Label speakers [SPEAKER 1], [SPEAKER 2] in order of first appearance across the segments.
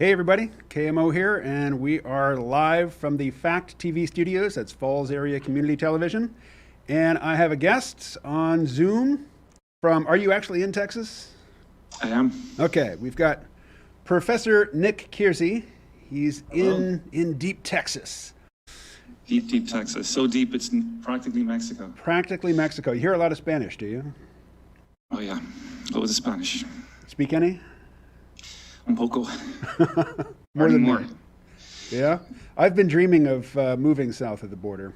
[SPEAKER 1] Hey everybody, KMO here, and we are live from the FACT TV studios. That's Falls Area Community Television. And I have a guest on Zoom from, are you actually in Texas?
[SPEAKER 2] I am.
[SPEAKER 1] Okay, we've got Professor Nick Kiersey. He's in deep Texas.
[SPEAKER 2] Deep Texas. So deep it's practically Mexico.
[SPEAKER 1] Practically Mexico. You hear a lot of Spanish, do you?
[SPEAKER 2] Oh yeah, loads of Spanish.
[SPEAKER 1] Speak any?
[SPEAKER 2] Un poco.
[SPEAKER 1] More than
[SPEAKER 2] more.
[SPEAKER 1] me. Yeah? I've been dreaming of moving south of the border.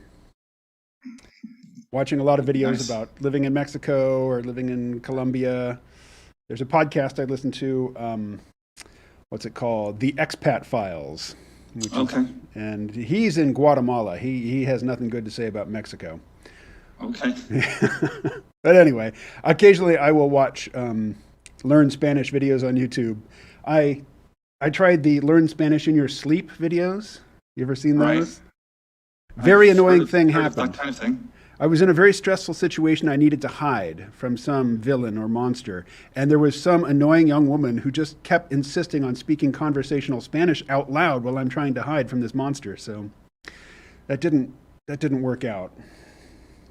[SPEAKER 1] Watching a lot of videos
[SPEAKER 2] Nice.
[SPEAKER 1] about living in Mexico or living in Colombia. There's a podcast I listen to, what's it called? The Expat Files.
[SPEAKER 2] Okay.
[SPEAKER 1] And he's in Guatemala. He has nothing good to say about Mexico.
[SPEAKER 2] Okay.
[SPEAKER 1] But anyway, occasionally I will watch Learn Spanish videos on YouTube. I tried the Learn Spanish in Your Sleep videos. You ever seen
[SPEAKER 2] Right.
[SPEAKER 1] those? Very
[SPEAKER 2] I've
[SPEAKER 1] annoying
[SPEAKER 2] heard
[SPEAKER 1] thing
[SPEAKER 2] of
[SPEAKER 1] happened.
[SPEAKER 2] that kind of thing.
[SPEAKER 1] I was in a very stressful situation. I needed to hide from some villain or monster. And there was some annoying young woman who just kept insisting on speaking conversational Spanish out loud while I'm trying to hide from this monster. So that didn't work out.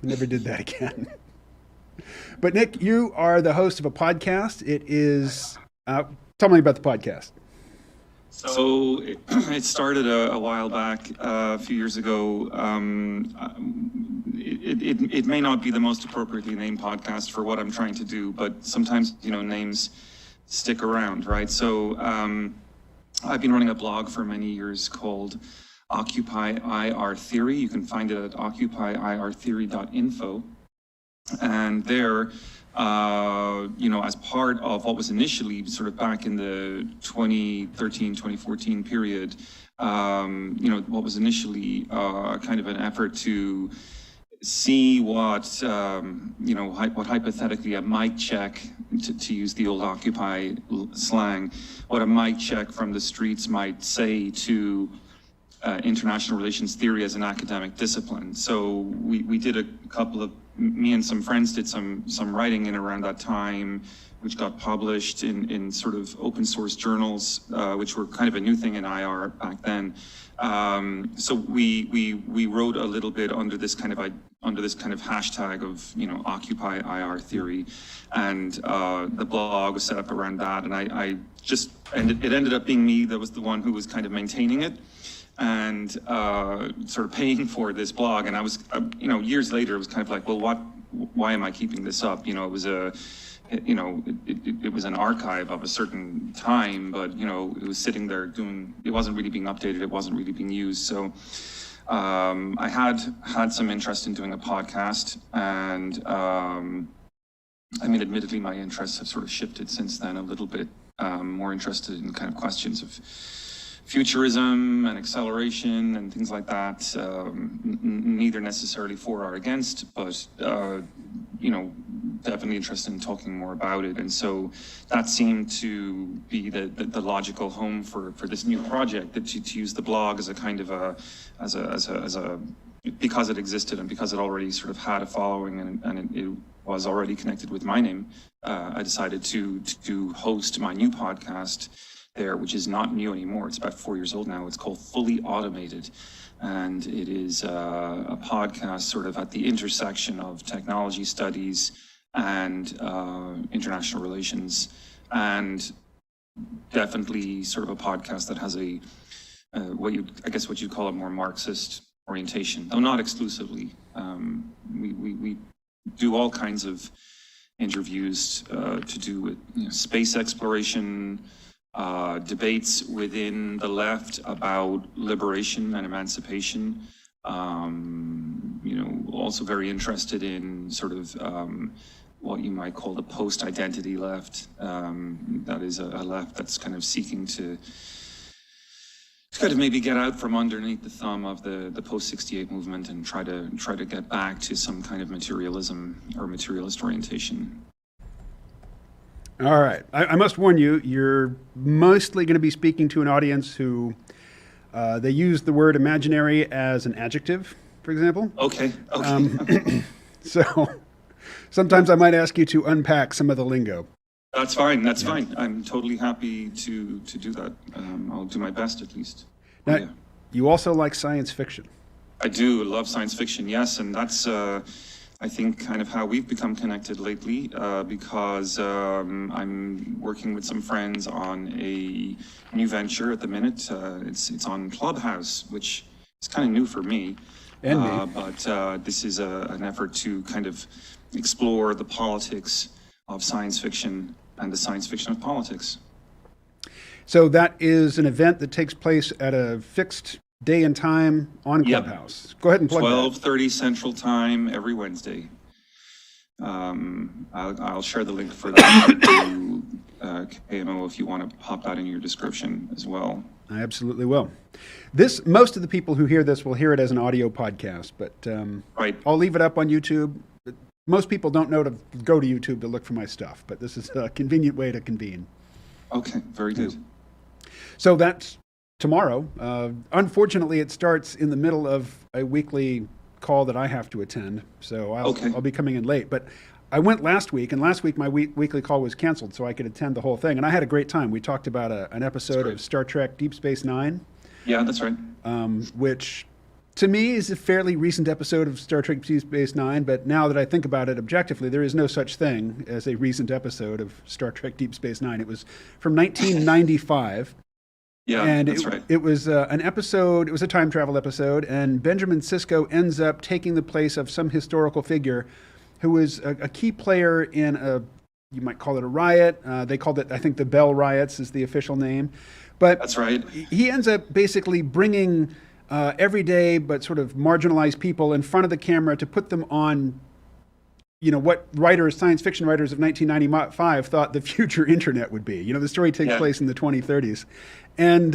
[SPEAKER 1] I never did that again. But Nick, you are the host of a podcast. It is, tell me about the podcast.
[SPEAKER 2] So it started a while back, a few years ago. It may not be the most appropriately named podcast for what I'm trying to do, but sometimes, names stick around, right? So I've been running a blog for many years called Occupy IR Theory. You can find it at occupyirtheory.info. And there, as part of what was initially sort of back in the 2013, 2014 period, what was initially kind of an effort to see what hypothetically a mic check, to use the old Occupy slang, what a mic check from the streets might say to international relations theory as an academic discipline. So we did a couple of, me and some friends did some writing in around that time, which got published in sort of open source journals, which were kind of a new thing in IR back then. So we wrote a little bit under this kind of hashtag of Occupy IR Theory, and the blog was set up around that, and it ended up being me that was the one who was kind of maintaining it and sort of paying for this blog. And I was, years later, it was kind of like, well, why am I keeping this up? It was it was an archive of a certain time, but it was sitting there it wasn't really being updated, it wasn't really being used. So I had some interest in doing a podcast, and admittedly my interests have sort of shifted since then a little bit, more interested in kind of questions of futurism and acceleration and things like that, neither necessarily for or against, but definitely interested in talking more about it. And so that seemed to be the logical home for this new project, that to use the blog as a kind of because it existed and because it already sort of had a following, and it was already connected with my name. I decided to host my new podcast there, which is not new anymore. It's about 4 years old now. It's called Fully Automated. And it is a podcast sort of at the intersection of technology studies and international relations, and definitely sort of a podcast that has what you'd call a more Marxist orientation, though not exclusively. We do all kinds of interviews to do with space exploration, debates within the left about liberation and emancipation. Also very interested in sort of what you might call the post-identity left. That is a left that's kind of seeking to kind of maybe get out from underneath the thumb of the post-68 movement and try to get back to some kind of materialism or materialist orientation.
[SPEAKER 1] All right. I must warn you, you're mostly going to be speaking to an audience who they use the word imaginary as an adjective, for example.
[SPEAKER 2] Okay.
[SPEAKER 1] So sometimes I might ask you to unpack some of the lingo.
[SPEAKER 2] That's fine. That's fine. I'm totally happy to do that. I'll do my best at least.
[SPEAKER 1] Now,
[SPEAKER 2] Yeah.
[SPEAKER 1] you also like science fiction.
[SPEAKER 2] I do love science fiction, yes, and that's I think kind of how we've become connected lately because I'm working with some friends on a new venture at the minute. It's on Clubhouse, which is kind of new for me.
[SPEAKER 1] And me.
[SPEAKER 2] But this is an effort to kind of explore the politics of science fiction and the science fiction of politics.
[SPEAKER 1] So that is an event that takes place at a fixed day and time on Clubhouse. Go ahead and plug
[SPEAKER 2] 12:30 Central Time every Wednesday. I'll share the link for that to KMO if you want to pop that in your description as well.
[SPEAKER 1] I absolutely will. Most of the people who hear this will hear it as an audio podcast, but
[SPEAKER 2] Right.
[SPEAKER 1] I'll leave it up on YouTube. Most people don't know to go to YouTube to look for my stuff, but this is a convenient way to convene.
[SPEAKER 2] Okay, very good.
[SPEAKER 1] So that's tomorrow. Unfortunately, it starts in the middle of a weekly call that I have to attend, so I'll be coming in late. But I went last week, and last week my weekly call was canceled, so I could attend the whole thing, and I had a great time. We talked about an episode of Star Trek Deep Space Nine.
[SPEAKER 2] Yeah, that's right.
[SPEAKER 1] Which to me is a fairly recent episode of Star Trek Deep Space Nine, but now that I think about it objectively, there is no such thing as a recent episode of Star Trek Deep Space Nine. It was from 1995.
[SPEAKER 2] Yeah,
[SPEAKER 1] and
[SPEAKER 2] that's right.
[SPEAKER 1] It was an episode, it was a time travel episode, and Benjamin Sisko ends up taking the place of some historical figure who was a key player in you might call it a riot. They called it, I think, the Bell Riots is the official name. But
[SPEAKER 2] that's right.
[SPEAKER 1] He ends up basically bringing everyday but sort of marginalized people in front of the camera to put them on, what science fiction writers of 1995 thought the future internet would be. The story takes place in the 2030s. And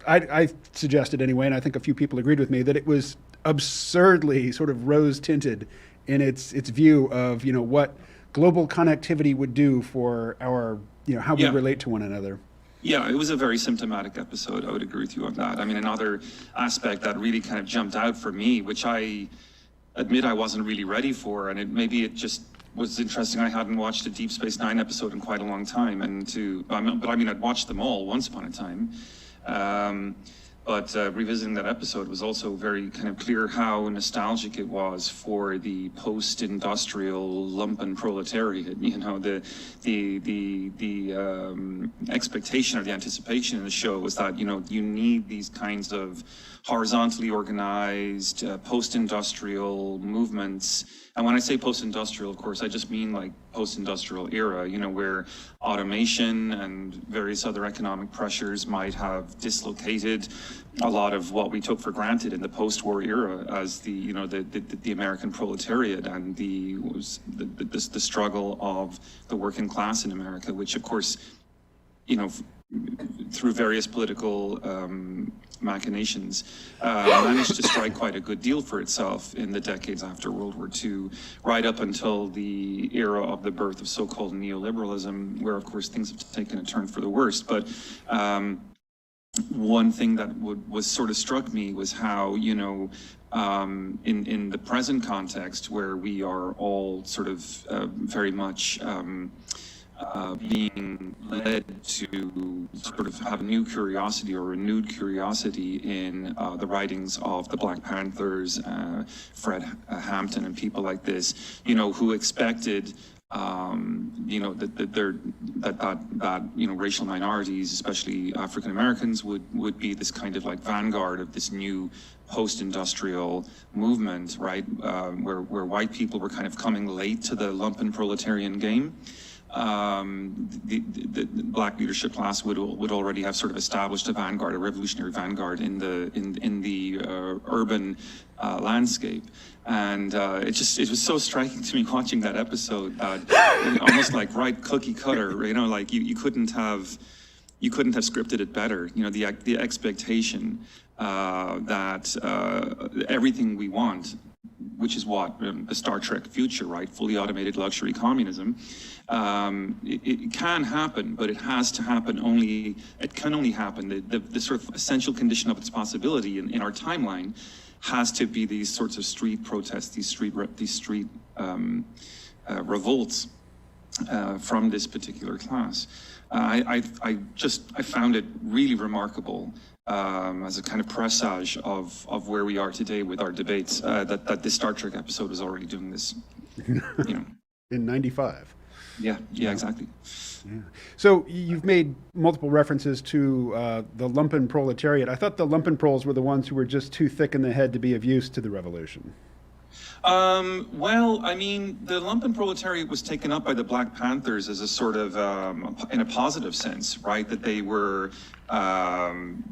[SPEAKER 1] I suggested anyway, and I think a few people agreed with me, that it was absurdly sort of rose-tinted in its view of, what global connectivity would do for our, how we relate to one another.
[SPEAKER 2] Yeah, it was a very symptomatic episode. I would agree with you on that. I mean, another aspect that really kind of jumped out for me, which I admit I wasn't really ready for, and maybe it just was interesting. I hadn't watched a Deep Space Nine episode in quite a long time, but I'd watched them all once upon a time. But revisiting that episode was also very kind of clear how nostalgic it was for the post-industrial lumpenproletariat. The expectation or the anticipation in the show was that you need these kinds of horizontally organized post-industrial movements. And when I say post-industrial, of course, I just mean like post-industrial era, where automation and various other economic pressures might have dislocated a lot of what we took for granted in the post-war era as the American proletariat and the struggle of the working class in America, which of course, through various political machinations, managed to strike quite a good deal for itself in the decades after World War II, right up until the era of the birth of so-called neoliberalism, where of course things have taken a turn for the worst. But one thing that was sort of struck me was how, in the present context where we are all sort of very much being led to sort of have a new curiosity or renewed curiosity in the writings of the Black Panthers, Fred Hampton and people like this, who expected that racial minorities, especially African Americans, would be this kind of like vanguard of this new post-industrial movement, right? Where white people were kind of coming late to the lumpen proletarian game. The black leadership class would already have sort of established a vanguard, a revolutionary vanguard in the urban landscape, and it was so striking to me watching that episode that almost like cookie cutter, like you couldn't have scripted it better. The expectation that everything we want, which is what the Star Trek future, right? Fully automated luxury communism. It can happen, but it has to happen only. It can only happen. The sort of essential condition of its possibility in our timeline has to be these sorts of street protests, these street revolts. from this particular class. I found it really remarkable as a kind of presage of where we are today with our debates, that this Star Trek episode is already doing this,
[SPEAKER 1] In 95.
[SPEAKER 2] Yeah, exactly.
[SPEAKER 1] Yeah. So you've made multiple references to the lumpenproletariat. I thought the lumpenproles were the ones who were just too thick in the head to be of use to the revolution.
[SPEAKER 2] Well, I mean, the lumpenproletariat was taken up by the Black Panthers as a sort of, in a positive sense, right? That they were in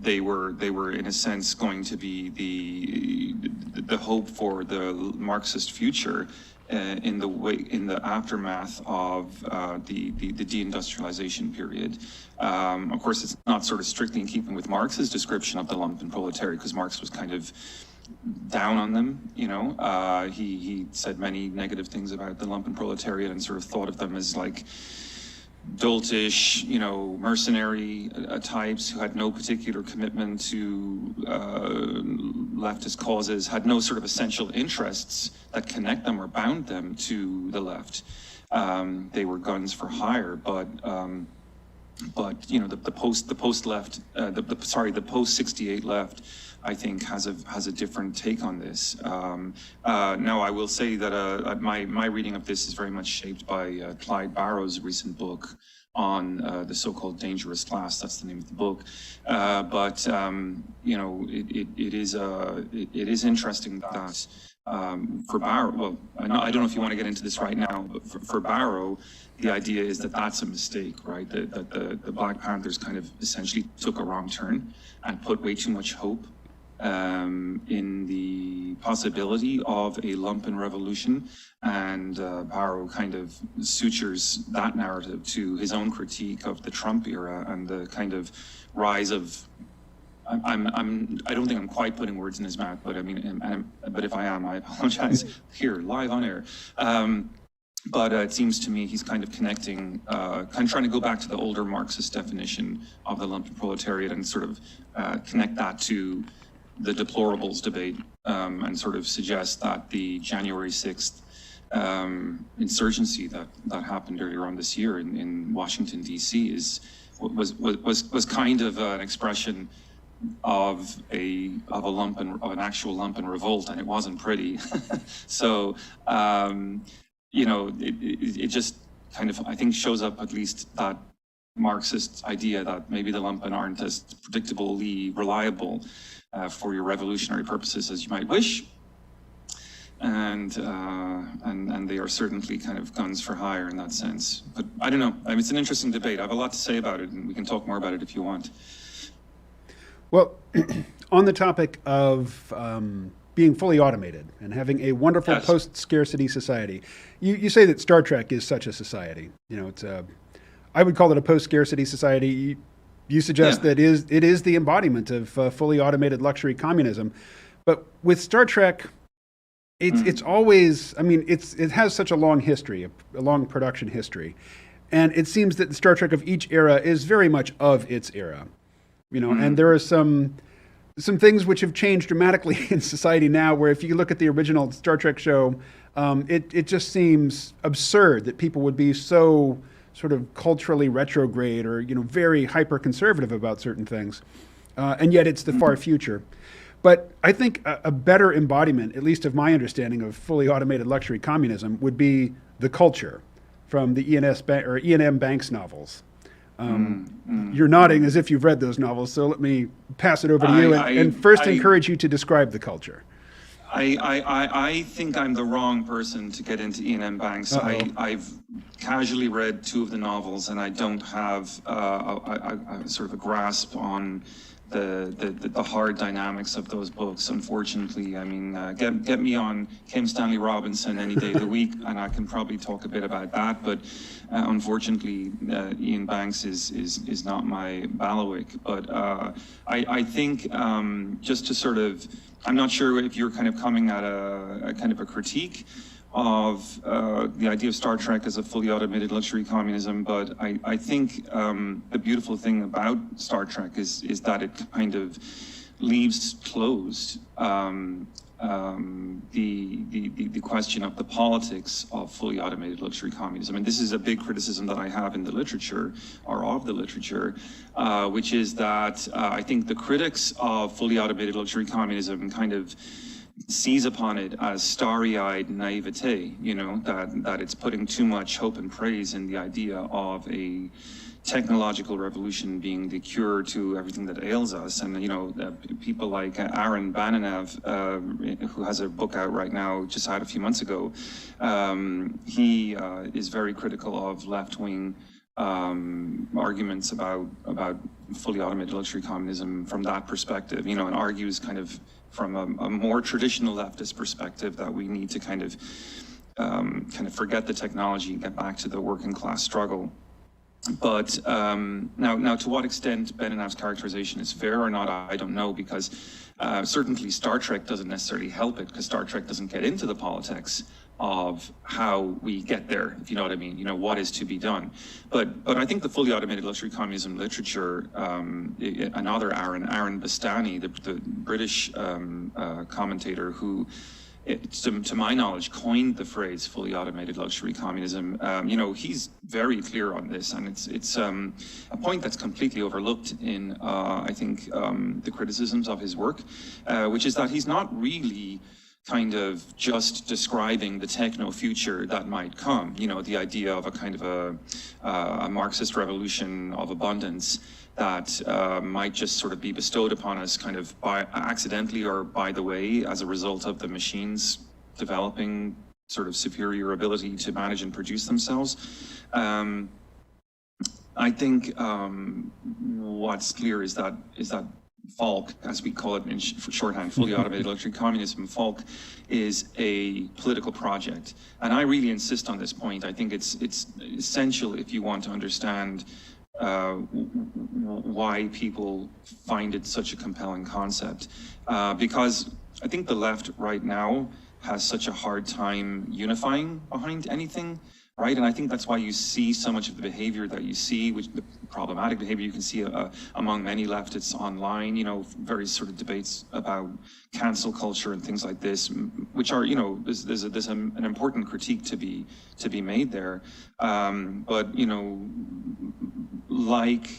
[SPEAKER 2] a sense going to be the hope for the Marxist future. In the aftermath of the deindustrialization period. Of course, it's not sort of strictly in keeping with Marx's description of the lumpenproletariat, because Marx was kind of down on them, he said many negative things about the lumpenproletariat and sort of thought of them as like doltish, mercenary types who had no particular commitment to leftist causes, had no sort of essential interests that connect them or bound them to the left. They were guns for hire, but the post 68 left, I think, has a different take on this. Now, I will say that my reading of this is very much shaped by Clyde Barrow's recent book on the so-called dangerous class. That's the name of the book. But it is interesting that for Barrow, well, I don't know if you want to get into this right now, but for Barrow, the idea is that that's a mistake, right? That the Black Panthers kind of essentially took a wrong turn and put way too much hope in the possibility of a lumpen revolution, and Barrow kind of sutures that narrative to his own critique of the Trump era and the kind of rise of. I don't think I'm quite putting words in his mouth, but I mean, but if I am, I apologize here live on air. But it seems to me he's kind of connecting, kind of trying to go back to the older Marxist definition of the lumpenproletariat and sort of connect that to the deplorables debate, and sort of suggest that the January 6th insurgency that happened earlier on this year in Washington, D.C. was kind of an expression of an actual lumpen revolt, and it wasn't pretty. So, it just kind of, I think, shows up at least that Marxist idea that maybe the lumpen aren't as predictably reliable for your revolutionary purposes as you might wish, and they are certainly kind of guns for hire in that sense. But I don't know. I mean, it's an interesting debate. I have a lot to say about it, and we can talk more about it if you want.
[SPEAKER 1] Well, on the topic of being fully automated and having a wonderful
[SPEAKER 2] Yes.
[SPEAKER 1] post-scarcity society, you say that Star Trek is such a society. It's I would call it a post-scarcity society. You suggest that it is the embodiment of fully automated luxury communism. But with Star Trek, it's always, I mean, it has such a long history, a long production history. And it seems that the Star Trek of each era is very much of its era. And there are some things which have changed dramatically in society now, where if you look at the original Star Trek show, it just seems absurd that people would be so sort of culturally retrograde or, very hyper-conservative about certain things. And yet it's the far future. But I think a better embodiment, at least of my understanding of fully automated luxury communism, would be the culture from the E&M Banks novels. You're nodding as if you've read those novels, so let me pass it over to you and first encourage you to describe the culture.
[SPEAKER 2] I think I'm the wrong person to get into E&M Banks. I've casually read two of the novels, and I don't have a sort of a grasp on the hard dynamics of those books, unfortunately. I mean, get me on Kim Stanley Robinson any day of the week, and I can probably talk a bit about that. But unfortunately, Ian Banks is not my bailiwick. But I think just to sort of, I'm not sure if you're kind of coming at a kind of a critique of the idea of Star Trek as a fully automated luxury communism, but I think the beautiful thing about Star Trek is that it kind of leaves closed the question of the politics of fully automated luxury communism. And this is a big criticism that I have in the literature, or of the literature, which is that I think the critics of fully automated luxury communism kind of sees upon it as starry-eyed naivete, that it's putting too much hope and praise in the idea of a technological revolution being the cure to everything that ails us. And, people like Aaron Bananev, who has a book out right now, just out a few months ago, he is very critical of left-wing arguments about fully automated luxury communism from that perspective, and argues kind of from a more traditional leftist perspective that we need to kind of forget the technology and get back to the working class struggle. But now, to what extent Benenav's characterization is fair or not, I don't know, because certainly Star Trek doesn't necessarily help it, because Star Trek doesn't get into the politics of how we get there, if you know what I mean, what is to be done. But I think the fully automated luxury communism literature, another Aaron Bastani, the British commentator who, to my knowledge, coined the phrase fully automated luxury communism. He's very clear on this, and it's a point that's completely overlooked in, I think, the criticisms of his work, which is that he's not really kind of just describing the techno future that might come, the idea of a kind of a Marxist revolution of abundance that might just sort of be bestowed upon us kind of by accidentally or by the way as a result of the machines developing sort of superior ability to manage and produce themselves. I think what's clear is that FALC, as we call it in shorthand, fully automated luxury communism, FALC is a political project. And I really insist on this point. I think it's essential if you want to understand why people find it such a compelling concept. Because I think the left right now has such a hard time unifying behind anything. Right, and I think that's why you see so much of the behavior that you see, which the problematic behavior you can see among many leftists online, various sort of debates about cancel culture and things like this, which are, there's an important critique to be made there. But, like,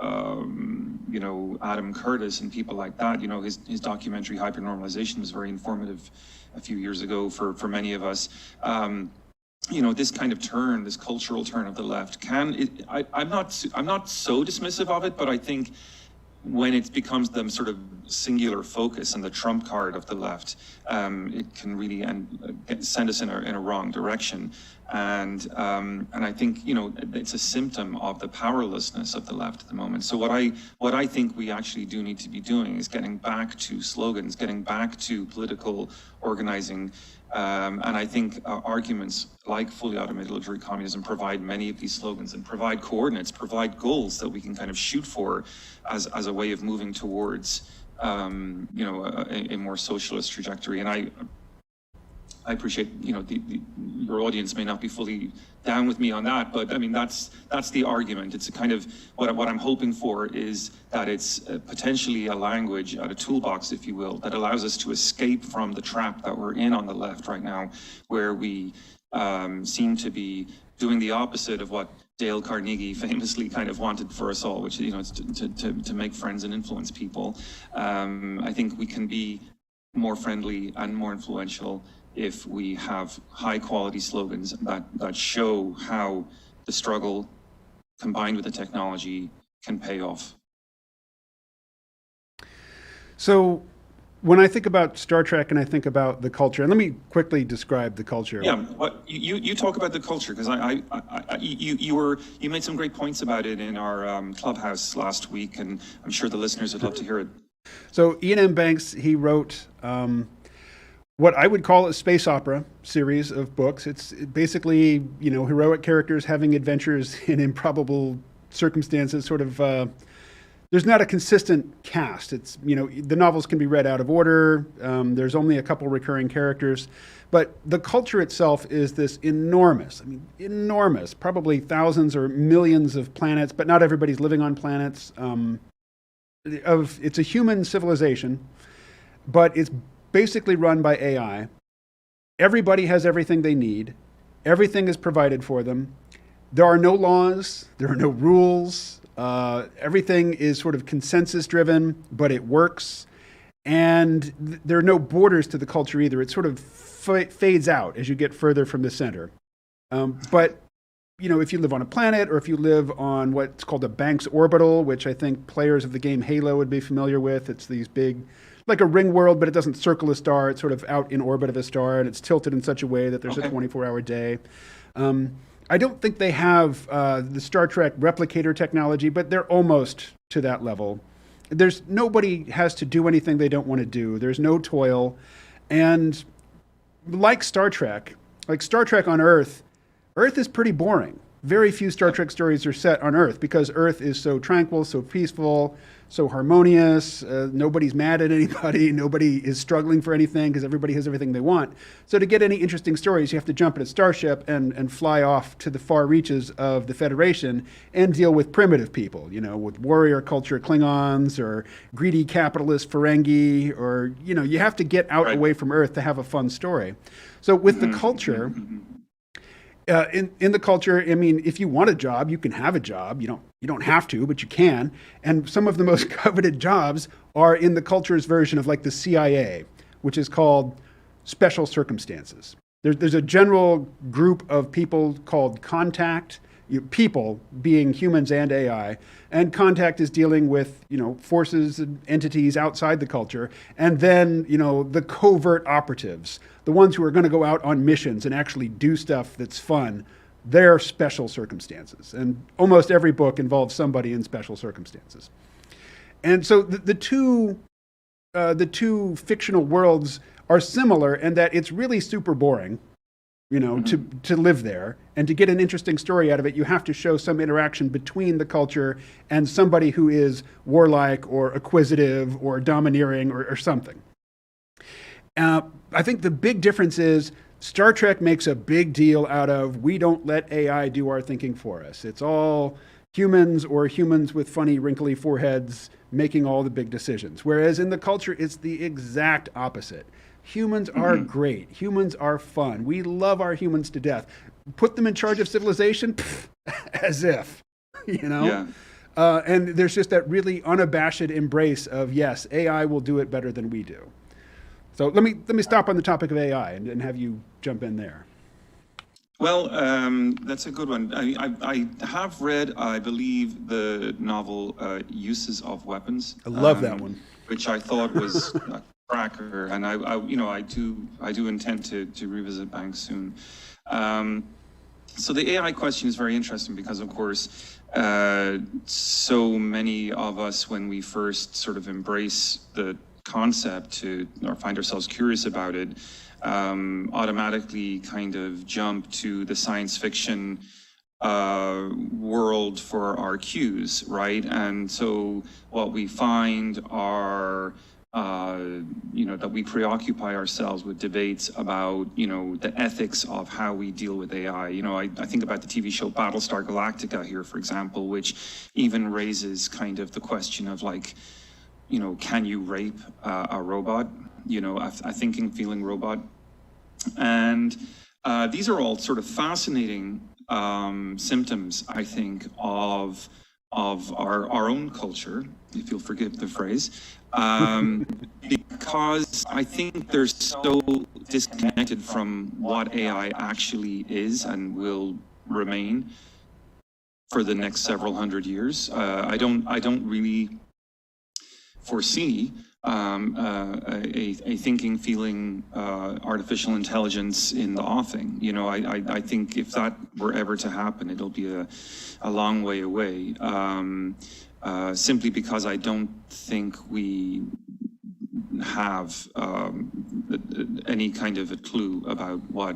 [SPEAKER 2] Adam Curtis and people like that, his documentary Hypernormalization was very informative a few years ago for many of us. This kind of turn, this cultural turn of the left I'm not so dismissive of it, but I think when it becomes the sort of singular focus and the trump card of the left, it can really send us in a wrong direction. And I think, it's a symptom of the powerlessness of the left at the moment. So what I think we actually do need to be doing is getting back to slogans, getting back to political organizing. And I think arguments like fully automated luxury communism provide many of these slogans and provide coordinates, provide goals that we can kind of shoot for as a way of moving towards, a more socialist trajectory. And I appreciate, your audience may not be fully down with me on that, but I mean, that's the argument. It's a kind of, what I'm hoping for is that it's potentially a language, a toolbox, if you will, that allows us to escape from the trap that we're in on the left right now, where we seem to be doing the opposite of what Dale Carnegie famously kind of wanted for us all, which is, to make friends and influence people. I think we can be more friendly and more influential if we have high quality slogans that show how the struggle combined with the technology can pay off.
[SPEAKER 3] So when I think about Star Trek and I think about the culture, and let me quickly describe the culture.
[SPEAKER 2] Yeah, you talk about the culture, because you made some great points about it in our clubhouse last week, and I'm sure the listeners would love to hear it.
[SPEAKER 3] So Ian M. Banks, he wrote what I would call a space opera series of books. It's basically, heroic characters having adventures in improbable circumstances, sort of, there's not a consistent cast. It's, the novels can be read out of order. There's only a couple recurring characters, but the culture itself is this enormous, probably thousands or millions of planets, but not everybody's living on planets. It's a human civilization, but it's basically run by AI. everybody has everything they need. Everything is provided for them. There are no laws. There are no rules. Everything is sort of consensus driven, but it works. And there are no borders to the culture either. It sort of fades out as you get further from the center. But if you live on a planet, or if you live on what's called a Banks orbital, which I think players of the game Halo would be familiar with. It's these big, like a ring world, but it doesn't circle a star. It's sort of out in orbit of a star, and it's tilted in such a way that there's a 24-hour day. I don't think they have the Star Trek replicator technology, but they're almost to that level. Nobody has to do anything they don't want to do. There's no toil. And like Star Trek on Earth is pretty boring. Very few Star Trek stories are set on Earth because Earth is so tranquil, so peaceful, so harmonious. Nobody's mad at anybody. Nobody is struggling for anything because everybody has everything they want. So to get any interesting stories, you have to jump in a starship and fly off to the far reaches of the Federation and deal with primitive people, with warrior culture Klingons or greedy capitalist Ferengi, or, you have to get out away from Earth to have a fun story. So with the culture... in the culture, I mean, if you want a job, you can have a job. You don't have to, but you can. And some of the most coveted jobs are in the culture's version of like the CIA, which is called special circumstances. There's a general group of people called contact, people being humans and AI, and contact is dealing with, forces and entities outside the culture, and then, the covert operatives, the ones who are going to go out on missions and actually do stuff that's fun. They're special circumstances, and almost every book involves somebody in special circumstances. And so the two fictional worlds are similar in that it's really super boring, to live there. And to get an interesting story out of it, you have to show some interaction between the culture and somebody who is warlike or acquisitive or domineering or something. I think the big difference is Star Trek makes a big deal out of, we don't let AI do our thinking for us. It's all humans or humans with funny, wrinkly foreheads making all the big decisions. Whereas in the culture, it's the exact opposite. Humans are great. Humans are fun. We love our humans to death. Put them in charge of civilization, as if, Yeah. And there's just that really unabashed embrace of, yes, AI will do it better than we do. So let me stop on the topic of AI and have you jump in there.
[SPEAKER 2] Well, that's a good one. I have read, I believe, the novel Uses of Weapons.
[SPEAKER 3] I love that one.
[SPEAKER 2] Which I thought was a cracker, and I do intend to revisit Banks soon. So the AI question is very interesting because, of course, so many of us, when we first sort of embrace the concept or find ourselves curious about it, automatically kind of jump to the science fiction world for our cues, right? And so what we find are that we preoccupy ourselves with debates about, the ethics of how we deal with AI. I think about the TV show Battlestar Galactica here, for example, which even raises kind of the question of like, can you rape a robot, a thinking, feeling robot? And these are all sort of fascinating symptoms, I think, of our own culture, if you'll forgive the phrase, because I think they're so disconnected from what AI actually is and will remain for the next several hundred years. I don't really foresee a thinking, feeling artificial intelligence in the offing. I think if that were ever to happen, it'll be a long way away, simply because I don't think we have any kind of a clue about what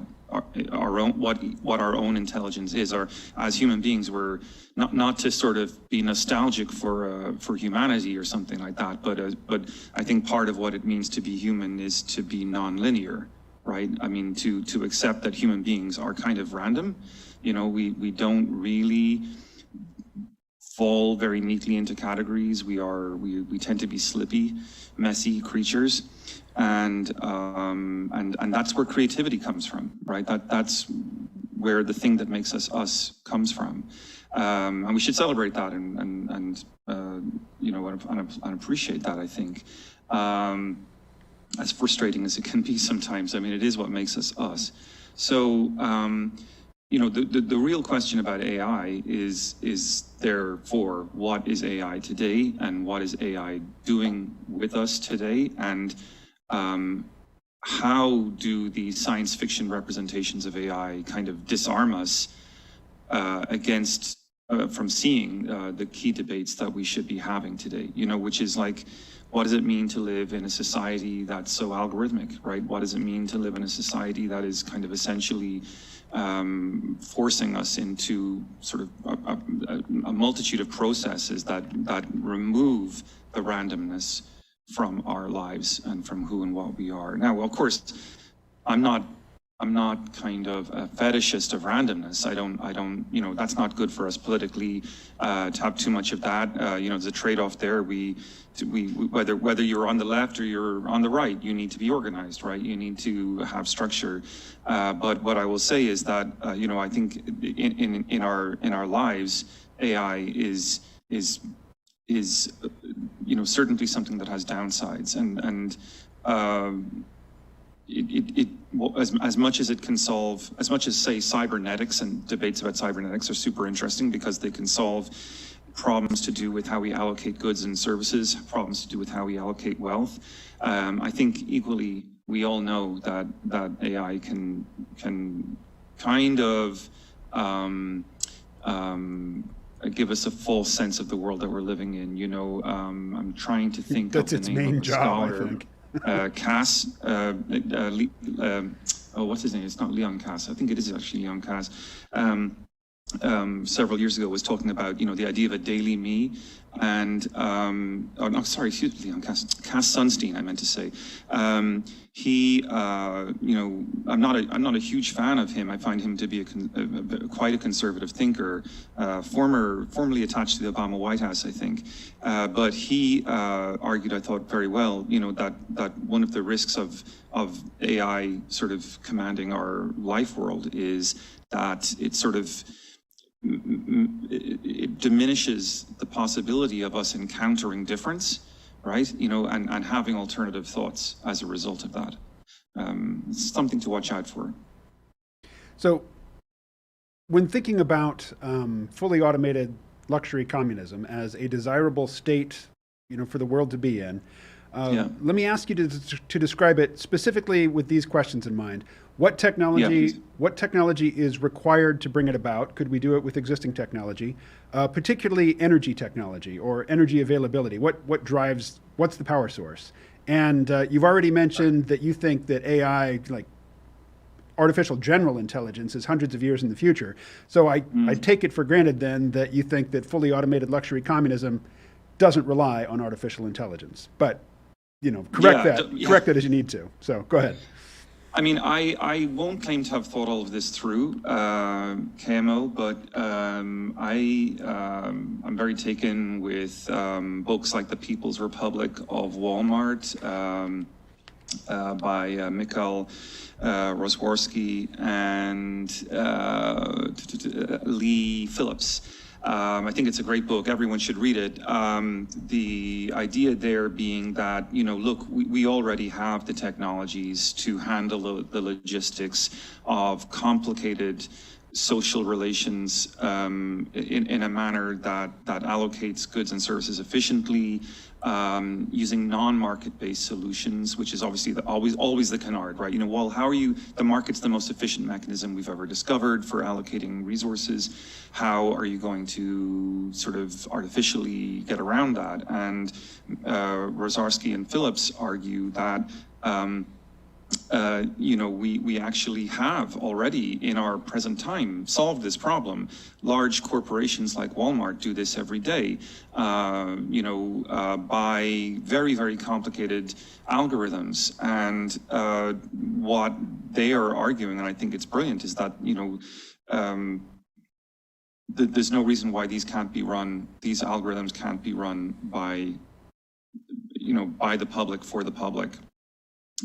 [SPEAKER 2] our own intelligence is, or as human beings, we're not to sort of be nostalgic for humanity or something like that, but I think part of what it means to be human is to be non-linear, right? I mean, to accept that human beings are kind of random. We don't really fall very neatly into categories. We tend to be slippy, messy creatures, and that's where creativity comes from, right? That's where the thing that makes us us comes from, and we should celebrate that and appreciate that. I think, as frustrating as it can be sometimes, I mean, it is what makes us us. So. The real question about AI is therefore, what is AI today, and what is AI doing with us today, and how do these science fiction representations of AI kind of disarm us against from seeing the key debates that we should be having today, which is like, what does it mean to live in a society that's so algorithmic, right? What does it mean to live in a society that is kind of essentially forcing us into sort of a multitude of processes that remove the randomness from our lives and from who and what we are. Now, of course, I'm not kind of a fetishist of randomness. I don't, that's not good for us politically to have too much of that. There's a trade-off there. Whether you're on the left or you're on the right, you need to be organized, right? You need to have structure. But what I will say is that, I think in our lives, AI is certainly something that has downsides, and as much as it can solve, as much as say cybernetics and debates about cybernetics are super interesting because they can solve problems to do with how we allocate goods and services, problems to do with how we allocate wealth. I think equally we all know that AI can kind of give us a false sense of the world that we're living in. I'm trying to think
[SPEAKER 3] that's
[SPEAKER 2] of
[SPEAKER 3] its
[SPEAKER 2] the name
[SPEAKER 3] main
[SPEAKER 2] of the
[SPEAKER 3] job,
[SPEAKER 2] scholar.
[SPEAKER 3] I think.
[SPEAKER 2] Cass, what's his name? It's not Leon Cass. I think it is actually Leon Cass. Several years ago was talking about, the idea of a daily me, and Leon Cass Sunstein, I meant to say. He, I'm not a huge fan of him. I find him to be quite a conservative thinker, formerly attached to the Obama White House, I think. But he argued, I thought very well, that one of the risks of AI sort of commanding our life world is that it sort of it diminishes the possibility of us encountering difference, right? And having alternative thoughts as a result of that. It's something to watch out for.
[SPEAKER 3] So when thinking about fully automated luxury communism as a desirable state, for the world to be in, let me ask you to describe it specifically with these questions in mind. What technology is required to bring it about? Could we do it with existing technology, particularly energy technology or energy availability? What drives? What's the power source? And you've already mentioned that you think that AI, like artificial general intelligence, is hundreds of years in the future. So I take it for granted then that you think that fully automated luxury communism doesn't rely on artificial intelligence. But correct that as you need to. So go ahead.
[SPEAKER 2] I mean, I won't claim to have thought all of this through, KMO, but I'm very taken with books like The People's Republic of Walmart by Mikhail Rosworski and Lee Phillips. I think it's a great book. Everyone should read it. The idea there being that, look, we already have the technologies to handle the logistics of complicated social relations in a manner that allocates goods and services efficiently, using non-market-based solutions, which is obviously always the canard, right? Well, how are you? The market's the most efficient mechanism we've ever discovered for allocating resources. How are you going to sort of artificially get around that? And Rosarski and Phillips argue that we actually have already in our present time solved this problem. Large corporations like Walmart do this every day, by very, very complicated algorithms. And what they are arguing, and I think it's brilliant, is that, there's no reason why these algorithms can't be run by, by the public, for the public,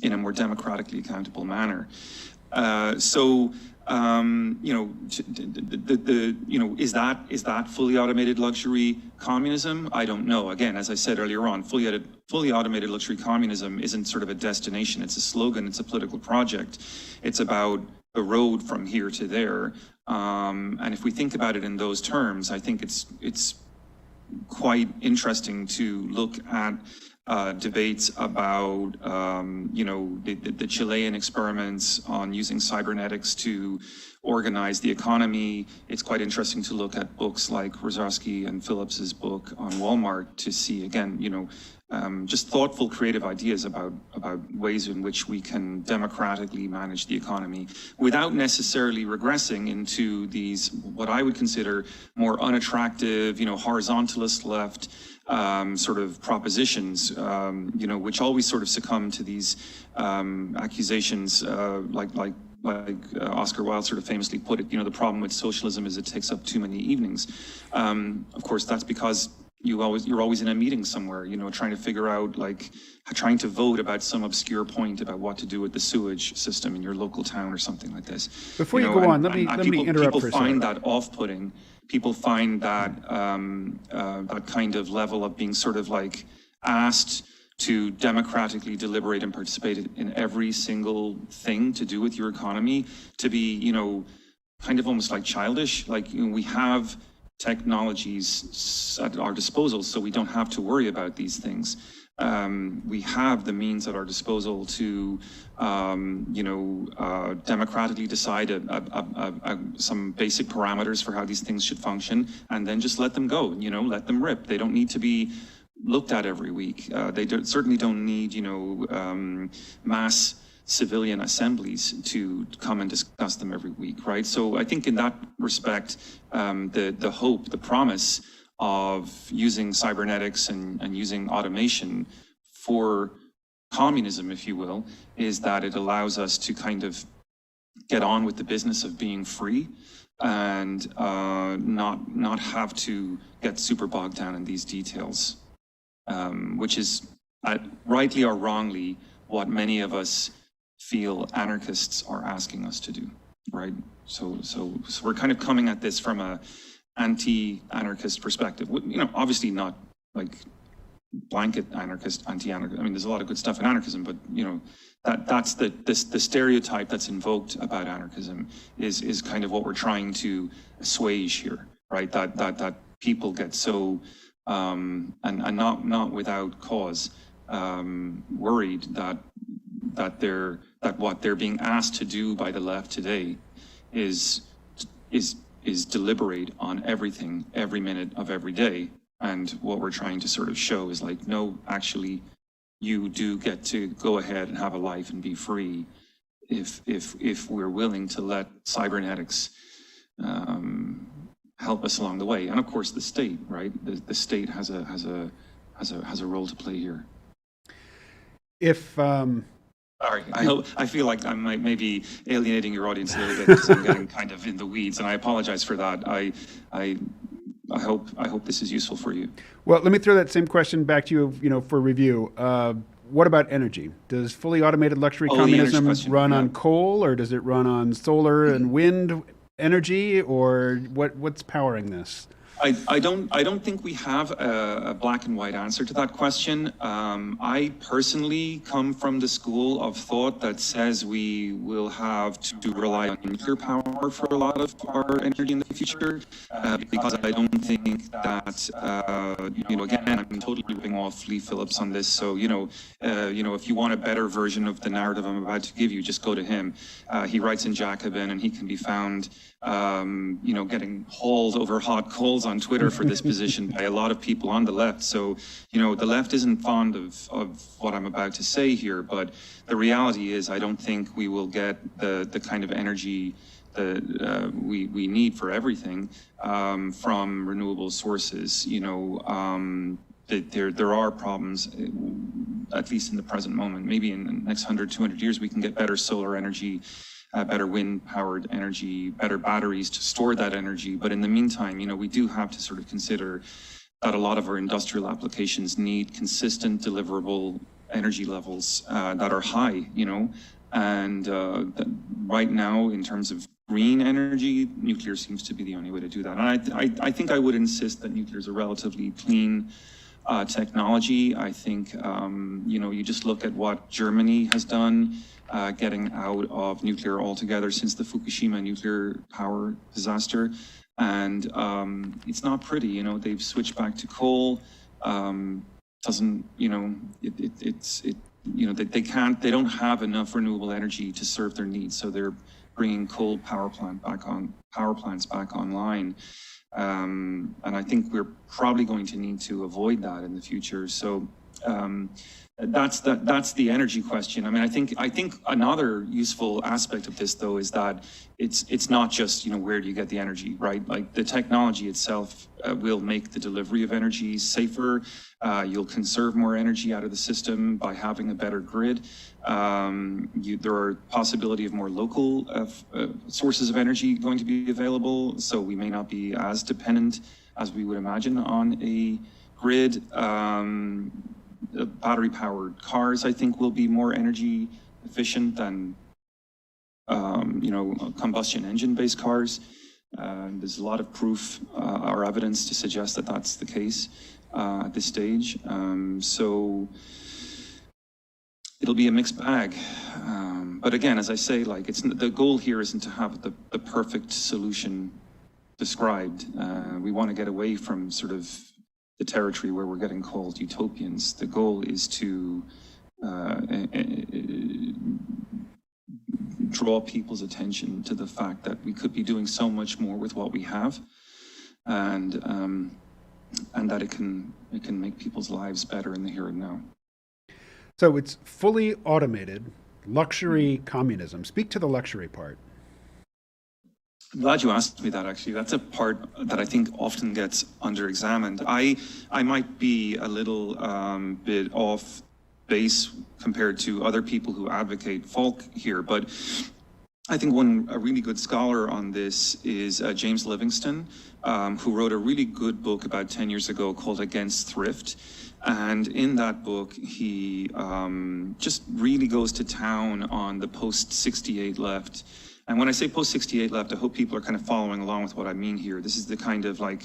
[SPEAKER 2] in a more democratically accountable manner. Is that fully automated luxury communism? I don't know. Again, as I said earlier on, fully automated luxury communism isn't sort of a destination. It's a slogan. It's a political project. It's about the road from here to there. And if we think about it in those terms, I think it's quite interesting to look at debates about, the Chilean experiments on using cybernetics to organize the economy. It's quite interesting to look at books like Rosarski and Phillips's book on Walmart to see, again, just thoughtful, creative ideas about ways in which we can democratically manage the economy without necessarily regressing into these, what I would consider more unattractive, horizontalist left sort of propositions, which always sort of succumb to these accusations, like Oscar Wilde sort of famously put it. The problem with socialism is it takes up too many evenings. Of course, that's because you're always in a meeting somewhere, trying to figure out, trying to vote about some obscure point about what to do with the sewage system in your local town or something like this.
[SPEAKER 3] Before you go on, let me interrupt for a second.
[SPEAKER 2] People find that off-putting. People find that that kind of level of being sort of asked to democratically deliberate and participate in every single thing to do with your economy to be, kind of almost childish. We have technologies at our disposal, so we don't have to worry about these things. We have the means at our disposal to, democratically decide some basic parameters for how these things should function, and then just let them go. Let them rip. They don't need to be looked at every week. They certainly don't need, mass civilian assemblies to come and discuss them every week, right? So I think in that respect, the hope, the promise of using cybernetics and using automation for communism, if you will, is that it allows us to kind of get on with the business of being free and not have to get super bogged down in these details, which is rightly or wrongly what many of us feel anarchists are asking us to do, right? So we're kind of coming at this from a anti-anarchist perspective. Obviously not blanket anarchist, anti-anarchist. I mean, there's a lot of good stuff in anarchism, but that's the stereotype that's invoked about anarchism is kind of what we're trying to assuage here, right? That people get so and not without cause worried that what they're being asked to do by the left today is deliberate on everything every minute of every day. And what we're trying to sort of show is no, actually, you do get to go ahead and have a life and be free if we're willing to let cybernetics help us along the way. And of course, the state, right? The state has a role to play here. Sorry, I feel like I might maybe alienating your audience a little bit because I'm getting kind of in the weeds, and I apologize for that. I hope this is useful for you.
[SPEAKER 3] Well, let me throw that same question back to you, for review. What about energy? Does fully automated luxury communism run on coal, or does it run on solar and wind energy, or what's powering this?
[SPEAKER 2] I don't think we have a black and white answer to that question. I personally come from the school of thought that says we will have to rely on nuclear power for a lot of our energy in the future, because I don't think that, again, I'm totally ripping off Lee Phillips on this. So, if you want a better version of the narrative I'm about to give you, just go to him. He writes in Jacobin, and he can be found, getting hauled over hot coals on Twitter for this position by a lot of people on the left. So, the left isn't fond of what I'm about to say here, but the reality is I don't think we will get the kind of energy that we need for everything from renewable sources. There are problems, at least in the present moment. Maybe in the next 100, 200 years, we can get better solar energy better wind-powered energy, better batteries to store that energy. But in the meantime, we do have to sort of consider that a lot of our industrial applications need consistent, deliverable energy levels that are high, and right now, in terms of green energy, nuclear seems to be the only way to do that. And I think I would insist that nuclear is a relatively clean technology. I think, you just look at what Germany has done, getting out of nuclear altogether since the Fukushima nuclear power disaster. And it's not pretty, they've switched back to coal. They don't have enough renewable energy to serve their needs. So they're bringing coal power plants back online. And I think we're probably going to need to avoid that in the future. So that's the energy question. I mean, I think another useful aspect of this, though, is that it's not just, where do you get the energy, right? Like the technology itself will make the delivery of energy safer. You'll conserve more energy out of the system by having a better grid. There are possibility of more local sources of energy going to be available, so we may not be as dependent as we would imagine on a grid. Battery-powered cars, I think, will be more energy efficient than, combustion engine-based cars. There's a lot of proof or evidence to suggest that that's the case at this stage. So it'll be a mixed bag. But again, as I say, the goal here isn't to have the perfect solution described. We want to get away from sort of the territory where we're getting called utopians. The goal is to draw people's attention to the fact that we could be doing so much more with what we have, and that it can make people's lives better in the here and now.
[SPEAKER 3] So it's fully automated, luxury communism. Speak to the luxury part.
[SPEAKER 2] I'm glad you asked me that, actually. That's a part that I think often gets under-examined. I might be a little bit off base compared to other people who advocate FALC here, but I think a really good scholar on this is James Livingston, who wrote a really good book about 10 years ago called Against Thrift. And in that book, he just really goes to town on the post-68 left. And when I say post-68 left, I hope people are kind of following along with what I mean here. This is the kind of the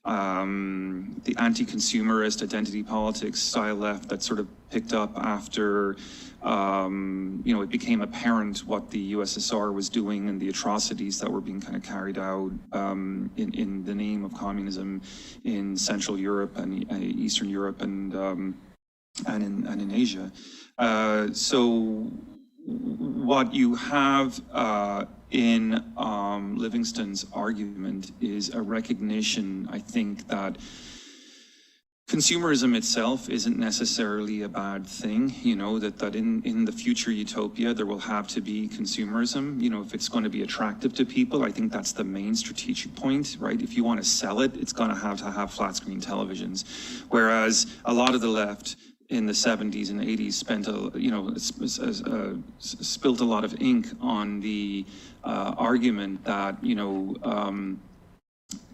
[SPEAKER 2] anti-consumerist identity politics style left that sort of picked up after, it became apparent what the USSR was doing and the atrocities that were being kind of carried out in the name of communism in Central Europe and Eastern Europe and in Asia. So what you have in Livingston's argument is a recognition, I think, that consumerism itself isn't necessarily a bad thing, that in the future utopia, there will have to be consumerism, if it's going to be attractive to people. I think that's the main strategic point, right? If you want to sell it, it's going to have flat screen televisions. Whereas a lot of the left in the 70s and 80s spilt a lot of ink on the argument that,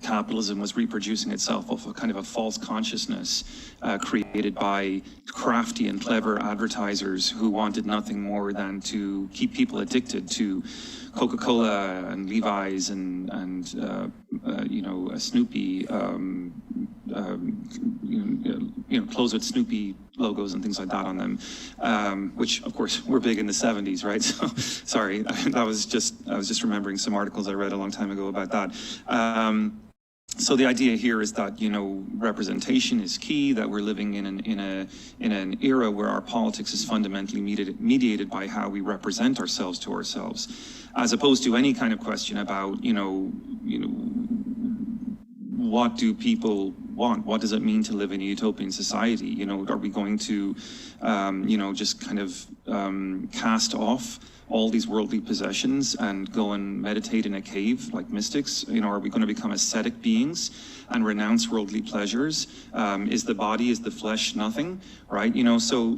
[SPEAKER 2] capitalism was reproducing itself off a kind of a false consciousness created by crafty and clever advertisers who wanted nothing more than to keep people addicted to Coca-Cola and Levi's and Snoopy, clothes with Snoopy logos and things like that on them, which of course were big in the 70s, right? So sorry, I was just remembering some articles I read a long time ago about that. So the idea here is that, representation is key, that we're living in an era where our politics is fundamentally mediated by how we represent ourselves to ourselves, as opposed to any kind of question about, what want? What does it mean to live in a utopian society? You know, are we going to, you know, just kind of cast off all these worldly possessions and go and meditate in a cave like mystics? You know, are we going to become ascetic beings and renounce worldly pleasures? Is the body, is the flesh nothing, right? You know, so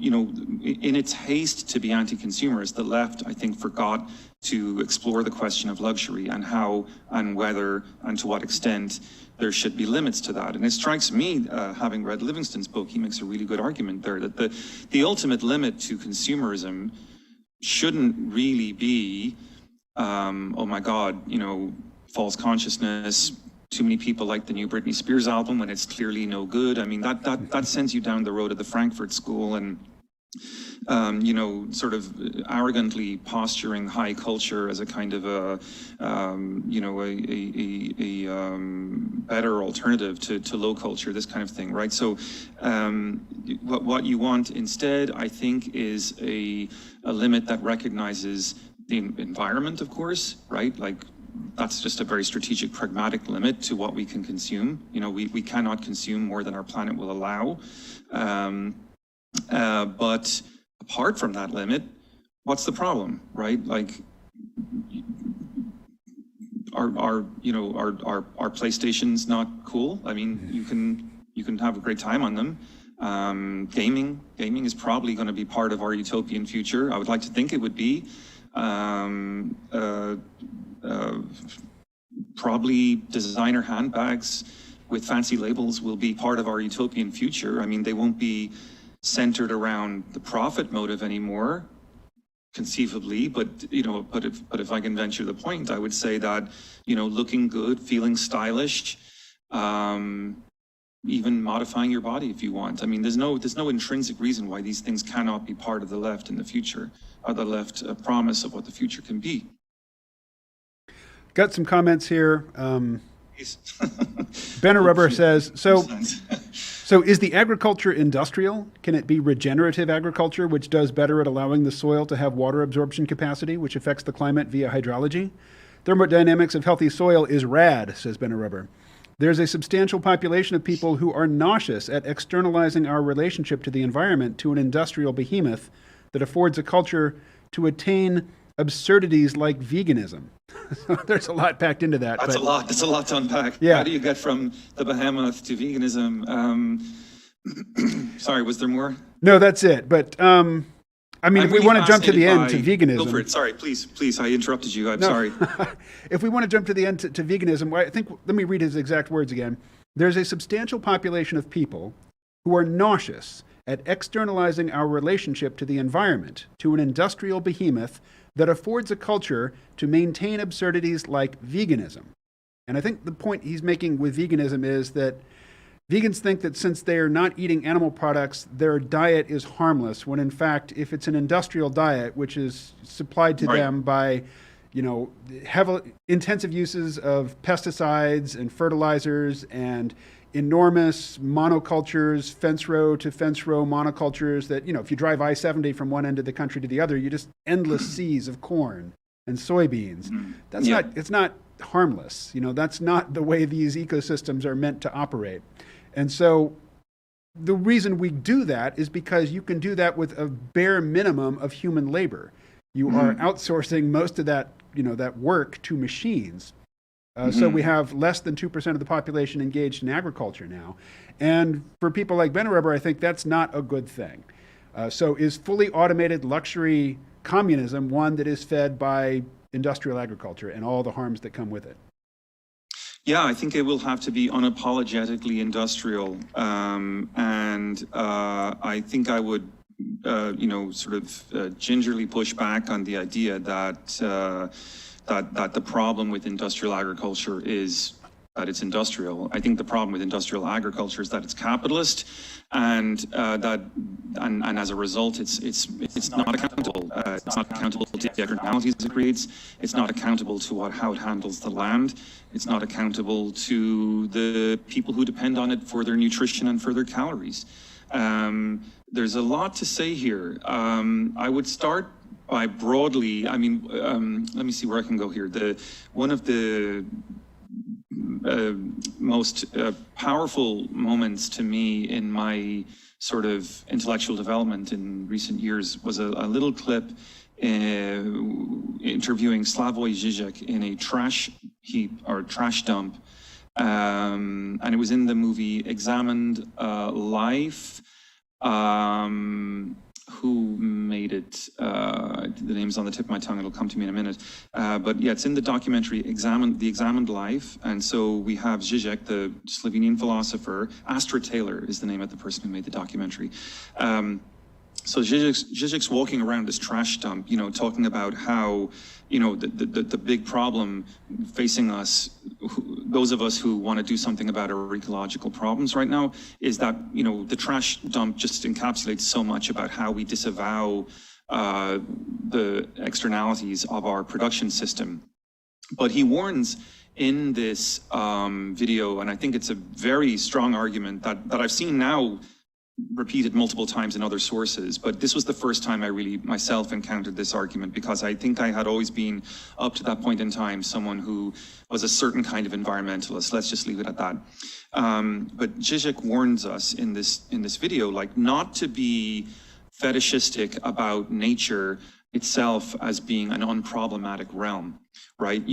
[SPEAKER 2] you know, in its haste to be anti-consumerist, the left, I think, forgot to explore the question of luxury and how and whether and to what extent there should be limits to that. And it strikes me, having read Livingston's book, he makes a really good argument there that the ultimate limit to consumerism shouldn't really be, oh my God, you know, false consciousness, too many people like the new Britney Spears album when it's clearly no good. I mean, that sends you down the road of the Frankfurt School and, you know, sort of arrogantly posturing high culture as a kind of a, you know, a better alternative to low culture, this kind of thing, right? So what you want instead, I think, is a limit that recognizes the environment, of course, right? Like, that's just a very strategic, pragmatic limit to what we can consume. You know, we cannot consume more than our planet will allow. But apart from that limit, what's the problem, right? Like, are you know, are PlayStations not cool? I mean, you can have a great time on them. Gaming is probably going to be part of our utopian future. I would like to think it would be. Probably designer handbags with fancy labels will be part of our utopian future. I mean, they won't be centered around the profit motive anymore, conceivably, but you know, but if I can venture the point, I would say that, you know, looking good, feeling stylish, even modifying your body if you want. I mean, there's no intrinsic reason why these things cannot be part of the left in the future, or the left promise of what the future can be.
[SPEAKER 1] Got some comments here. Benner Rubber says, so is the agriculture industrial? Can it be regenerative agriculture, which does better at allowing the soil to have water absorption capacity, which affects the climate via hydrology? Thermodynamics of healthy soil is rad, says Benner Rubber. There's a substantial population of people who are nauseous at externalizing our relationship to the environment to an industrial behemoth that affords a culture to attain absurdities like veganism. So there's a lot packed into that.
[SPEAKER 2] That's a lot. That's a lot to unpack.
[SPEAKER 1] Yeah.
[SPEAKER 2] How do you get from the behemoth to veganism? Sorry, was there more?
[SPEAKER 1] No, that's it. But I mean, if we want to jump to the end to veganism.
[SPEAKER 2] Go for it. Sorry, please. I interrupted you. I'm
[SPEAKER 1] No.
[SPEAKER 2] sorry.
[SPEAKER 1] If we want to jump to the end to veganism, I think, let me read his exact words again. There's a substantial population of people who are nauseous at externalizing our relationship to the environment to an industrial behemoth that affords a culture to maintain absurdities like veganism. And I think the point he's making with veganism is that vegans think that since they are not eating animal products, their diet is harmless, when in fact, if it's an industrial diet, which is supplied to them by, you know, heavy, intensive uses of pesticides and fertilizers and enormous monocultures, fence row to fence row monocultures that, you know, if you drive I-70 from one end of the country to the other, you just endless seas of corn and soybeans. That's it's not harmless. You know, that's not the way these ecosystems are meant to operate. And so the reason we do that is because you can do that with a bare minimum of human labor. You are outsourcing most of that, you know, that work to machines. So we have less than 2% of the population engaged in agriculture now. And for people like Benner Rubber, I think that's not a good thing. So is fully automated luxury communism one that is fed by industrial agriculture and all the harms that come with it?
[SPEAKER 2] Yeah, I think it will have to be unapologetically industrial. And I think I would, you know, sort of gingerly push back on the idea that that the problem with industrial agriculture is that it's industrial. I think the problem with industrial agriculture is that it's capitalist, and and as a result, it's not accountable. It's not accountable to the externalities it creates. It's not accountable to how it handles the land. It's not accountable to the people who depend on it for their nutrition and for their calories. There's a lot to say here. I would start by broadly, I mean, let me see where I can go here. One of the most powerful moments to me in my sort of intellectual development in recent years was a little clip interviewing Slavoj Žižek in a trash heap or trash dump. And it was in the movie Examined Life. Who made it? The name's on the tip of my tongue, it'll come to me in a minute. But yeah, it's in the documentary The Examined Life. And so we have Žižek, the Slovenian philosopher. Astra Taylor is the name of the person who made the documentary. So Žižek's walking around this trash dump, you know, talking about how, you know, the big problem facing us, those of us who want to do something about our ecological problems right now, is that, you know, the trash dump just encapsulates so much about how we disavow the externalities of our production system. But he warns in this video, and I think it's a very strong argument that I've seen now repeated multiple times in other sources, but this was the first time I really myself encountered this argument, because I think I had always been, up to that point in time, someone who was a certain kind of environmentalist. Let's just leave it at that. But Žižek warns us in this video, like, not to be fetishistic about nature itself as being an unproblematic realm, right?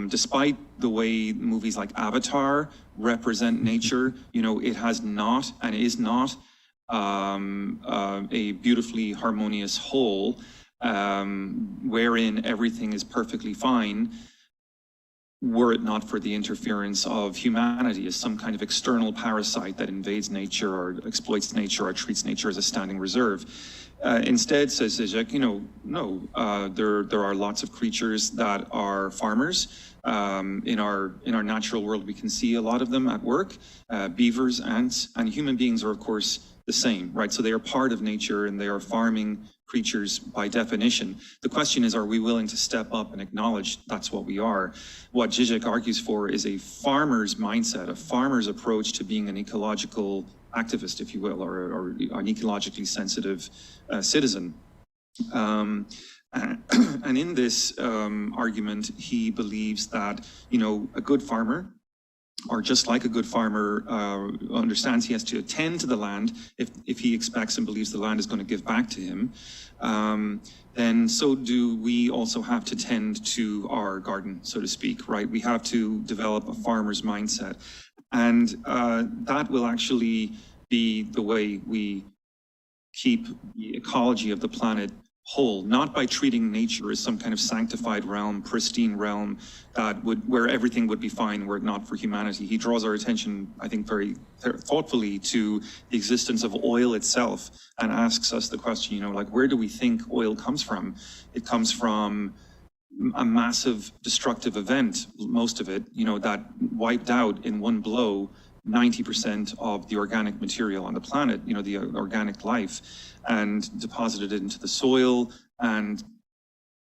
[SPEAKER 2] Despite the way movies like Avatar represent nature, you know, it has not and is not a beautifully harmonious whole wherein everything is perfectly fine, were it not for the interference of humanity as some kind of external parasite that invades nature or exploits nature or treats nature as a standing reserve. Instead, says Žižek, you know, no, there are lots of creatures that are farmers. In our natural world, we can see a lot of them at work, beavers, ants, and human beings are, of course, the same, right? So they are part of nature and they are farming creatures by definition. The question is, are we willing to step up and acknowledge that's what we are? What Žižek argues for is a farmer's mindset, a farmer's approach to being an ecological activist, if you will, or an ecologically sensitive citizen. And in this argument, he believes that, you know, a good farmer, or just like a good farmer understands he has to attend to the land if he expects and believes the land is going to give back to him, then so do we also have to tend to our garden, so to speak, right? We have to develop a farmer's mindset. And that will actually be the way we keep the ecology of the planet whole, not by treating nature as some kind of sanctified realm, pristine realm where everything would be fine were it not for humanity. He draws our attention, I think, very thoughtfully to the existence of oil itself and asks us the question, you know, like, where do we think oil comes from? It comes from a massive destructive event, most of it, you know, that wiped out in one blow 90% of the organic material on the planet, you know, the organic life, and deposited it into the soil. And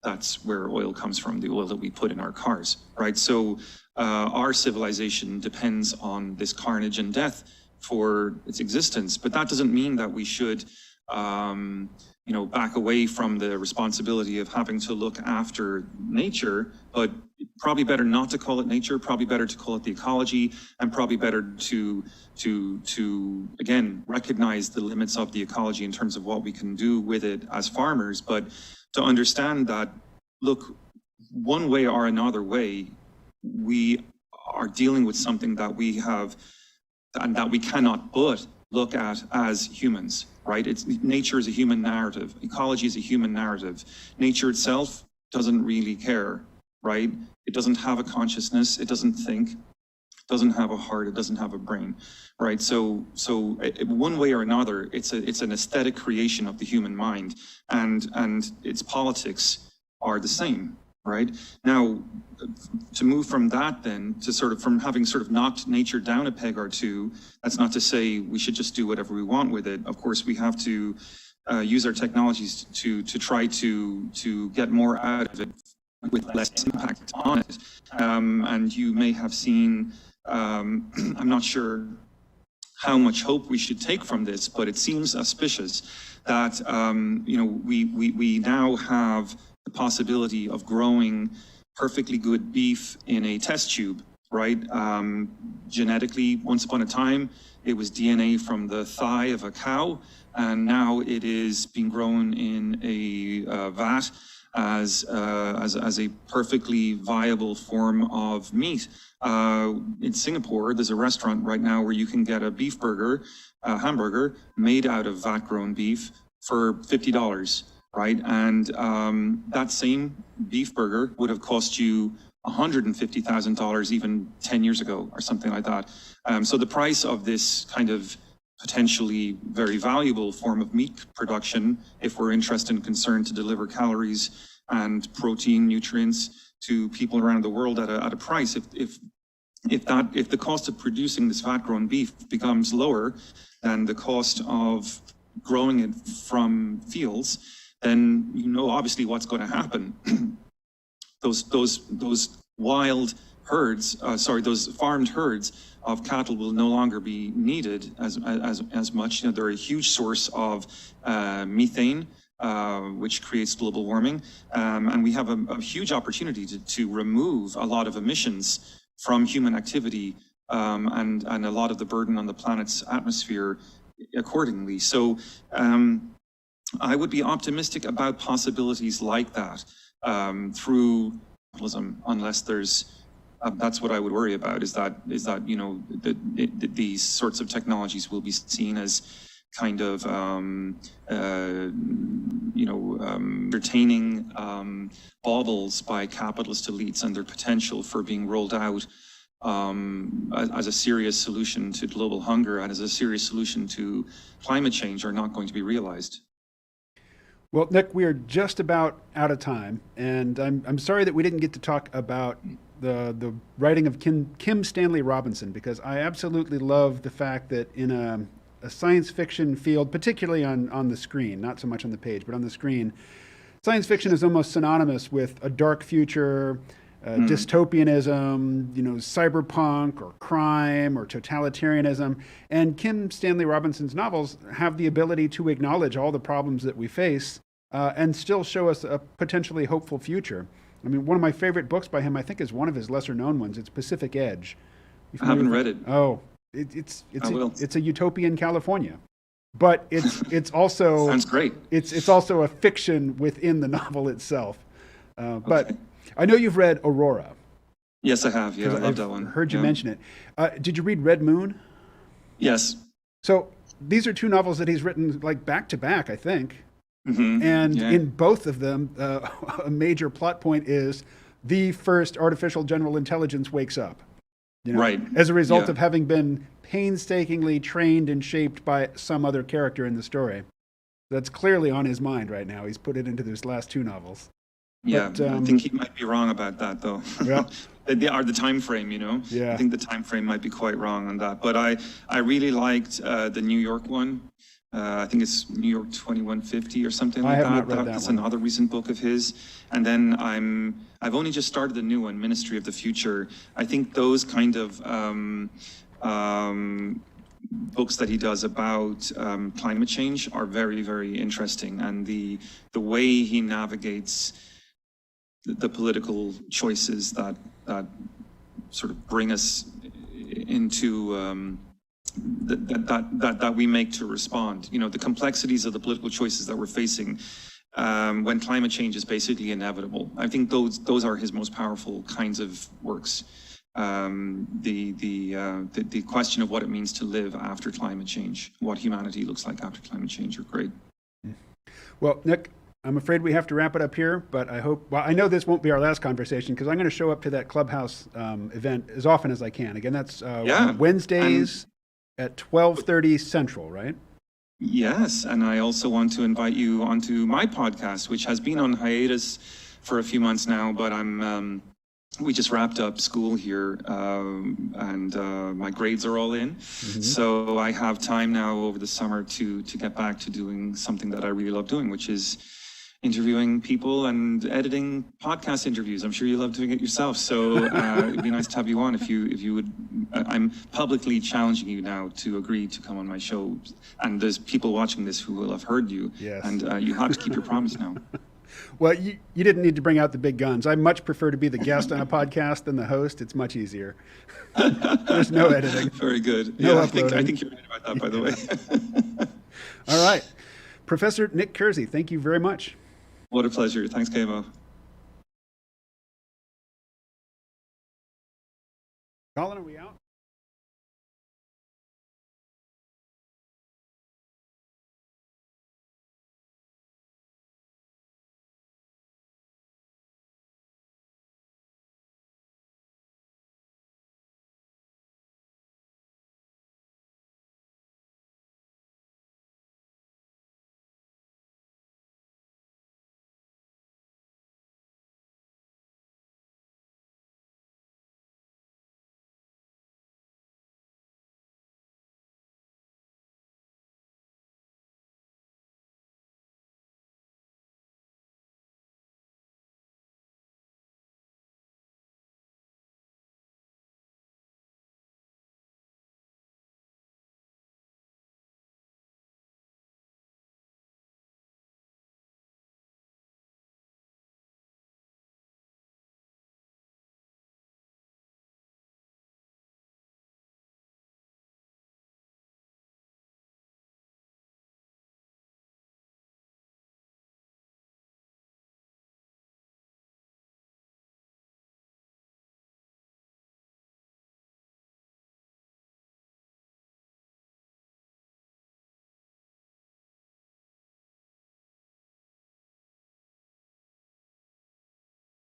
[SPEAKER 2] that's where oil comes from, the oil that we put in our cars, right? So our civilization depends on this carnage and death for its existence. But that doesn't mean that we should, you know, back away from the responsibility of having to look after nature, but probably better not to call it nature, probably better to call it the ecology, and probably better to again, recognize the limits of the ecology in terms of what we can do with it as farmers, but to understand that, look, one way or another way, we are dealing with something that we have, and that we cannot but look at as humans, right? Nature is a human narrative. Ecology is a human narrative. Nature itself doesn't really care, right? It doesn't have a consciousness. It doesn't think. It doesn't have a heart. It doesn't have a brain, right? So one way or another, it's an aesthetic creation of the human mind, and its politics are the same, right? Now, to move from that then to from having knocked nature down a peg or two, that's not to say we should just do whatever we want with it. Of course, we have to use our technologies to try to get more out of it with less impact on it. And you may have seen, I'm not sure how much hope we should take from this, but it seems auspicious that you know, we now have the possibility of growing perfectly good beef in a test tube, right? Genetically, once upon a time, it was DNA from the thigh of a cow, and now it is being grown in a vat as a perfectly viable form of meat. In Singapore, there's a restaurant right now where you can get a beef burger, a hamburger made out of vat-grown beef for $50, right? And that same beef burger would have cost you $150,000 even 10 years ago or something like that. So the price of this kind of potentially very valuable form of meat production, if we're interested and concerned to deliver calories and protein, nutrients to people around the world at a price, if the cost of producing this vat-grown beef becomes lower than the cost of growing it from fields, then you know obviously what's going to happen. Those wild herds, those farmed herds of cattle will no longer be needed as much. You know, they're a huge source of methane, which creates global warming, and we have a huge opportunity to remove a lot of emissions from human activity and a lot of the burden on the planet's atmosphere accordingly. So I would be optimistic about possibilities like that through capitalism, unless there's that's what I would worry about, is that you know these sorts of technologies will be seen as kind of entertaining baubles by capitalist elites, and their potential for being rolled out as a serious solution to global hunger and as a serious solution to climate change are not going to be realized.
[SPEAKER 3] Well, Nick, we are just about out of time, and I'm sorry that we didn't get to talk about the writing of Kim Stanley Robinson, because I absolutely love the fact that in a science fiction field, particularly on the screen, not so much on the page, but on the screen, science fiction is almost synonymous with a dark future, dystopianism, you know, cyberpunk or crime or totalitarianism. And Kim Stanley Robinson's novels have the ability to acknowledge all the problems that we face and still show us a potentially hopeful future. I mean, one of my favorite books by him, I think, is one of his lesser known ones. It's Pacific Edge.
[SPEAKER 2] I haven't read it.
[SPEAKER 3] Oh, it's a utopian California, but it's also
[SPEAKER 2] sounds great.
[SPEAKER 3] It's also a fiction within the novel itself. But
[SPEAKER 2] Okay.
[SPEAKER 3] I know you've read Aurora.
[SPEAKER 2] Yes, I have. Yeah, I love
[SPEAKER 3] I've
[SPEAKER 2] that one.
[SPEAKER 3] Heard you
[SPEAKER 2] Yeah.
[SPEAKER 3] mention it. Did you read Red Moon?
[SPEAKER 2] Yes.
[SPEAKER 3] So these are two novels that he's written like back to back, I think.
[SPEAKER 2] Mm-hmm.
[SPEAKER 3] And
[SPEAKER 2] Yeah.
[SPEAKER 3] in both of them, a major plot point is the first artificial general intelligence wakes up. You know,
[SPEAKER 2] Right.
[SPEAKER 3] as a result
[SPEAKER 2] Yeah.
[SPEAKER 3] of having been painstakingly trained and shaped by some other character in the story. That's clearly on his mind right now. He's put it into those last two novels.
[SPEAKER 2] Yeah,
[SPEAKER 3] But,
[SPEAKER 2] I think he might be wrong about that, though.
[SPEAKER 3] Yeah.
[SPEAKER 2] the time frame, you know.
[SPEAKER 3] Yeah.
[SPEAKER 2] I think the time frame might be quite wrong on that. But I really liked the New York one. I think it's New York 2150 or something
[SPEAKER 3] I
[SPEAKER 2] like
[SPEAKER 3] have
[SPEAKER 2] that.
[SPEAKER 3] not read that
[SPEAKER 2] That's
[SPEAKER 3] one.
[SPEAKER 2] another recent book of his. And then I've only just started the new one, Ministry of the Future. I think those kind of books that he does about climate change are very, very interesting, and the way he navigates the political choices that sort of bring us into that we make to respond. You know, the complexities of the political choices that we're facing when climate change is basically inevitable. I think those are his most powerful kinds of works. The question of what it means to live after climate change, what humanity looks like after climate change, are great.
[SPEAKER 3] Well, Nick, I'm afraid we have to wrap it up here, but I know this won't be our last conversation because I'm going to show up to that Clubhouse event as often as I can. Again, that's Wednesdays at 12:30 Central, right?
[SPEAKER 2] Yes, and I also want to invite you onto my podcast, which has been on hiatus for a few months now, but we just wrapped up school here, and my grades are all in. Mm-hmm. So I have time now over the summer to get back to doing something that I really love doing, which is interviewing people and editing podcast interviews. I'm sure you love doing it yourself. So it'd be nice to have you on if you would. I'm publicly challenging you now to agree to come on my show. And there's people watching this who will have heard you.
[SPEAKER 3] Yes.
[SPEAKER 2] And you have to keep your promise now.
[SPEAKER 3] Well, you didn't need to bring out the big guns. I much prefer to be the guest on a podcast than the host. It's much easier. There's no editing.
[SPEAKER 2] Very good.
[SPEAKER 3] No
[SPEAKER 2] Yeah,
[SPEAKER 3] uploading.
[SPEAKER 2] I think you're right about that, by the way.
[SPEAKER 3] All right. Professor Nick Kiersey, thank you very much.
[SPEAKER 2] What a pleasure. Thanks, KMO.
[SPEAKER 3] Colin, are we out?